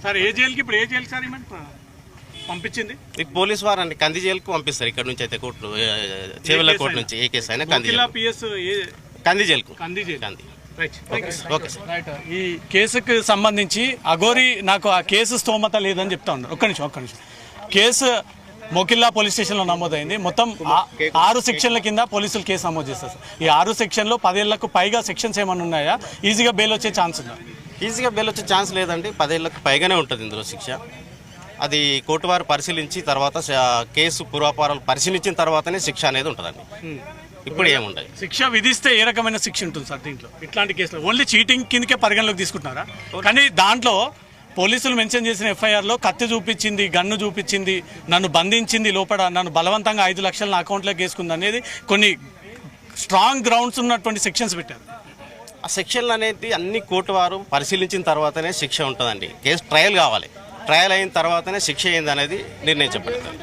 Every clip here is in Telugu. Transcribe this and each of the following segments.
సార్ ఏ జైలుకి ఇప్పుడు ఏ జైలు సార్ పంపించింది? పోలీసు వారండి కంది జైలుకు పంపిస్తారు. ఇక్కడ నుంచి అయితే కోర్టు చేవెళ్ళ కోర్టు నుంచి ఏ కేసు అయినా కంది జైలుకు. Okay sir. ఈ కేసుకు సంబంధించి అఘోరి నాకు ఆ కేసు స్తోమత లేదని చెప్తా ఉన్నారు. ఒక్క నిమిషం. కేసు మొకిల్లా పోలీస్ స్టేషన్లో నమోదైంది. మొత్తం 6 సెక్షన్ల కింద పోలీసులు కేసు నమోదు చేస్తారు. ఈ 6 సెక్షన్లో 10 ఏళ్లకు పైగా సెక్షన్స్ ఏమైనా ఉన్నాయా? ఈజీగా బెయిల్ వచ్చే ఛాన్స్ ఉందా? ఈజీగా బెయిల్ వచ్చే ఛాన్స్ లేదండి. 10 ఏళ్లకు పైగానే ఉంటుంది ఇందులో శిక్ష. అది కోర్టు వారు పరిశీలించి తర్వాత కేసు పూర్వాపారాలు పరిశీలించిన తర్వాతనే శిక్ష అనేది ఉంటుందండి. ఇప్పుడు ఏముండదు. శిక్ష విధిస్తే ఏ రకమైన శిక్ష ఉంటుంది సార్ దీంట్లో? ఇట్లాంటి కేసులో ఓన్లీ చీటింగ్ కిందకే పరిగణలోకి తీసుకుంటున్నారా? కానీ దాంట్లో పోలీసులు మెన్షన్ చేసిన ఎఫ్ఐఆర్లో కత్తి చూపించింది, గన్ను చూపించింది, నన్ను బంధించింది, లోపల నన్ను బలవంతంగా 5 లక్షలు నా అకౌంట్లోకి వేసుకుంది అనేది కొన్ని స్ట్రాంగ్ గ్రౌండ్స్ ఉన్నటువంటి సెక్షన్స్ పెట్టారు. ఆ సెక్షన్లు అనేది అన్ని కోర్టు వారు పరిశీలించిన తర్వాతనే శిక్ష ఉంటుందండి. కేసు ట్రయల్ కావాలి. ట్రయల్ అయిన తర్వాతనే శిక్ష ఏంది అనేది నిర్ణయించబడుతుంది.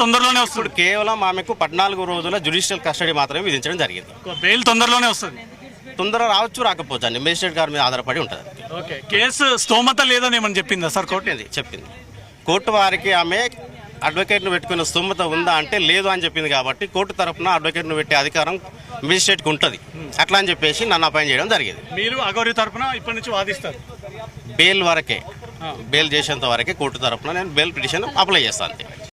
తొందరలోనే వస్తుంది. కేవలం ఆమెకు 14 రోజుల జ్యుడిషియల్ కస్టడీ మాత్రమే విధించడం జరిగింది. బెయిల్ తొందరలోనే వస్తుంది. తొందర రావచ్చు రాకపోవచ్చు అండి, మేజిస్ట్రేట్ గారి మీద ఆధారపడి ఉంటుంది. కేసు స్తోమత లేదని ఏమని చెప్పిందా సార్? చెప్పింది. కోర్టు వారికి ఆమె అడ్వకేట్ను పెట్టుకునే స్తోమత ఉందా అంటే లేదు అని చెప్పింది. కాబట్టి కోర్టు తరఫున అడ్వకేట్ను పెట్టే అధికారం మేజిస్ట్రేట్కి ఉంటుంది. అట్లా అని చెప్పేసి నన్ను అపాయింట్ చేయడం జరిగింది. మీరు అఘోరి తరఫున ఇప్పటి నుంచి వాదిస్తారు? బెయిల్ వరకే, బెయిల్ చేసేంత వరకే కోర్టు తరఫున నేను బెయిల్ పిటిషన్ అప్లై చేస్తాను.